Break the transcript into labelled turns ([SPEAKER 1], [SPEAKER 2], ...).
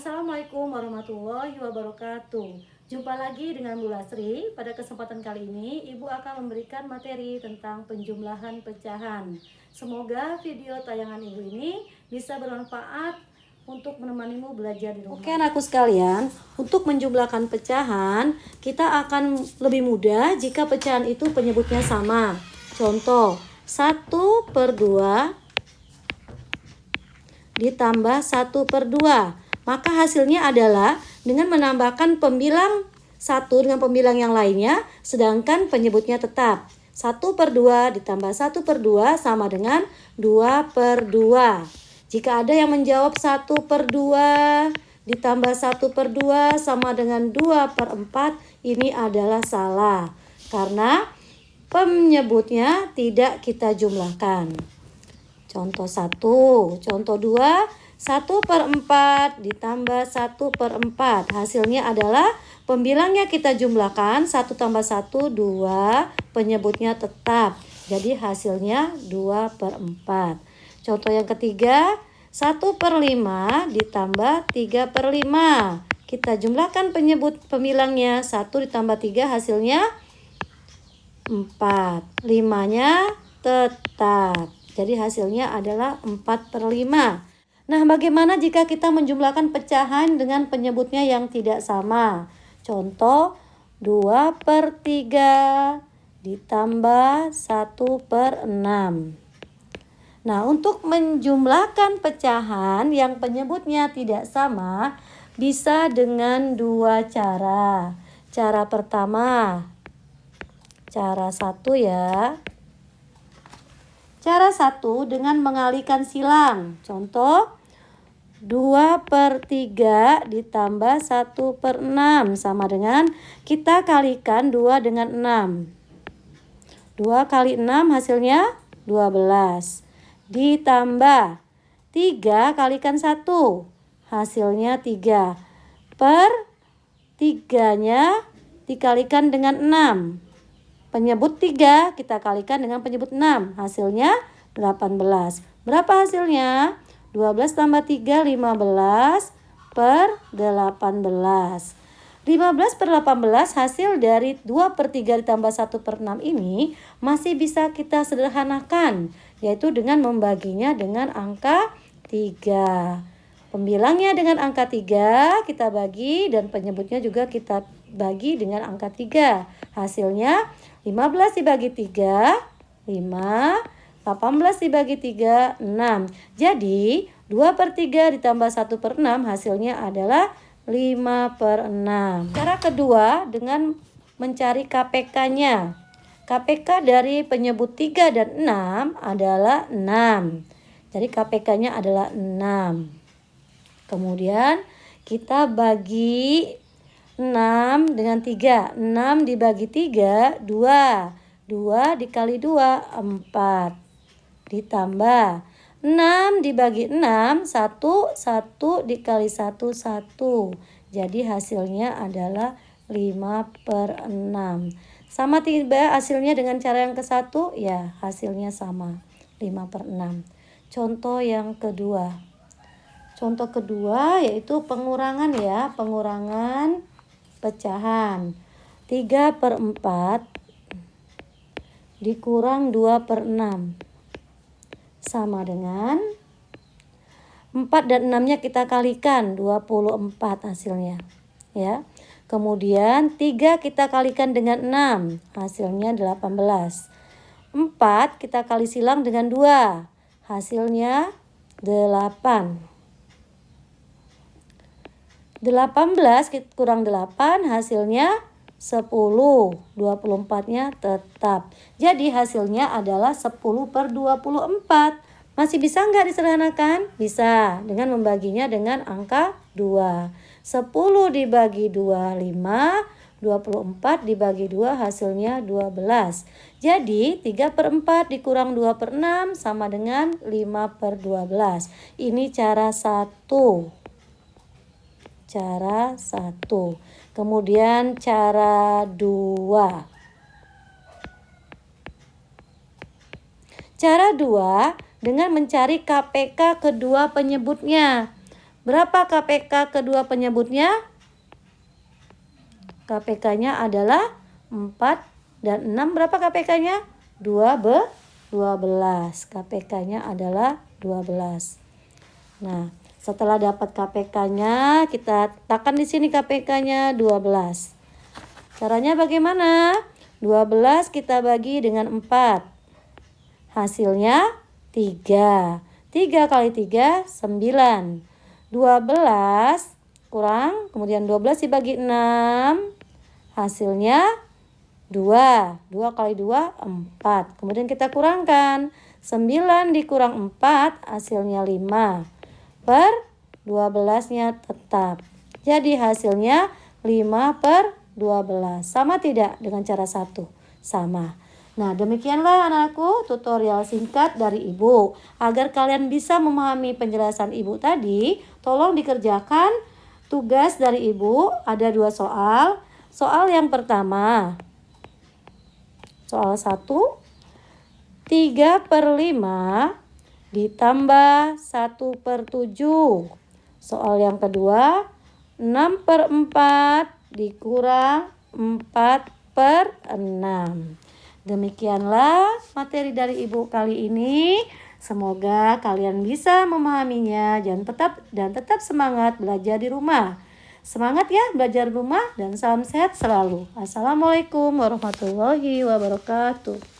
[SPEAKER 1] Assalamualaikum warahmatullahi wabarakatuh. Jumpa lagi dengan Bu Lasri. Pada kesempatan kali ini Ibu akan memberikan materi tentang penjumlahan pecahan. Semoga video tayangan Ibu ini bisa bermanfaat untuk menemanimu belajar di rumah. Oke anakku sekalian, untuk menjumlahkan pecahan kita akan lebih mudah jika pecahan itu penyebutnya sama. Contoh 1/2 ditambah 1/2. Maka hasilnya adalah dengan menambahkan pembilang 1 dengan pembilang yang lainnya, sedangkan penyebutnya tetap. 1/2 ditambah 1/2 sama dengan 2/2. Jika ada yang menjawab 1/2 ditambah 1/2 sama dengan 2/4, ini adalah salah. Karena penyebutnya tidak kita jumlahkan. Contoh 1, contoh 2, 1/4 ditambah 1/4. Hasilnya adalah pembilangnya kita jumlahkan, 1 tambah 1, 2. Penyebutnya tetap. Jadi hasilnya 2/4. Contoh yang ketiga, 1/5 ditambah 3/5. Kita jumlahkan pembilangnya, 1 ditambah 3 hasilnya 4. 5-nya tetap. Jadi hasilnya adalah 4/5. Nah, bagaimana jika kita menjumlahkan pecahan dengan penyebutnya yang tidak sama? Contoh 2/3 ditambah 1/6. Nah, untuk menjumlahkan pecahan yang penyebutnya tidak sama bisa dengan dua cara. Cara pertama, cara 1 ya. Cara 1 dengan mengalihkan silang. Contoh 2/3 ditambah 1/6 sama dengan kita kalikan 2 dengan 6. 2 kali 6 hasilnya 12. Ditambah 3 kalikan 1 hasilnya 3. Per 3-nya dikalikan dengan 6. Penyebut 3 kita kalikan dengan penyebut 6. Hasilnya 18. Berapa hasilnya? 12 tambah 3, 15 per 18. 15/18 hasil dari 2/3 ditambah 1/6 ini masih bisa kita sederhanakan, yaitu dengan membaginya dengan angka 3. Pembilangnya dengan angka 3 kita bagi dan penyebutnya juga kita bagi dengan angka 3. Hasilnya 15 dibagi 3, 5. 18 dibagi 3, 6. Jadi 2/3 ditambah 1/6 hasilnya adalah 5/6. Cara kedua dengan mencari KPK-nya. KPK dari penyebut 3 dan 6 adalah 6. Jadi KPK-nya adalah 6. Kemudian kita bagi 6 dengan 3. 6 dibagi 3, 2. 2 dikali 2, 4. Ditambah 6 dibagi 6, 1. 1 dikali 1, 1. Jadi hasilnya adalah 5/6. Sama tidak hasilnya dengan cara yang ke-1? Ya, hasilnya sama, 5/6. Contoh yang kedua. Contoh kedua yaitu pengurangan ya, pengurangan pecahan. 3/4 dikurang 2/6 sama dengan 4 dan 6-nya kita kalikan, 24 hasilnya ya. Kemudian 3 kita kalikan dengan 6, hasilnya 18. 4 kita kali silang dengan 2, hasilnya 8. 18 kurang 8 hasilnya 10. 24-nya tetap. Jadi hasilnya adalah 10/24. Masih bisa nggak disederhanakan? Bisa, dengan membaginya dengan angka 2. 10 dibagi 2, 5. 24 dibagi 2 hasilnya 12. Jadi 3/4 dikurang 2/6 sama dengan 5/12. Ini cara 1. Cara 1. Kemudian cara 2. Cara 2 dengan mencari KPK kedua penyebutnya. Berapa KPK kedua penyebutnya? KPK-nya adalah 4 dan 6. Berapa KPK-nya? 12. KPK-nya adalah 12. Nah, setelah dapat KPK-nya, kita letakkan di sini KPK-nya 12. Caranya bagaimana? 12 kita bagi dengan 4. Hasilnya 3. 3 kali 3, 9. 12 kurang, kemudian 12 dibagi 6. Hasilnya 2. 2 kali 2, 4. Kemudian kita kurangkan. 9 dikurang 4, hasilnya 5. Per 12-nya tetap. Jadi hasilnya 5 per 12. Sama tidak dengan cara 1? Sama. Nah, demikianlah anakku tutorial singkat dari Ibu. Agar kalian bisa memahami penjelasan Ibu tadi, tolong dikerjakan tugas dari Ibu. Ada 2 soal. Soal yang pertama, soal 1, 3/5 ditambah 1/7. Soal yang kedua, 6/4 dikurang 4/6. Demikianlah materi dari Ibu kali ini. Semoga kalian bisa memahaminya dan tetap semangat belajar di rumah. Semangat ya belajar di rumah dan salam sehat selalu. Assalamualaikum warahmatullahi wabarakatuh.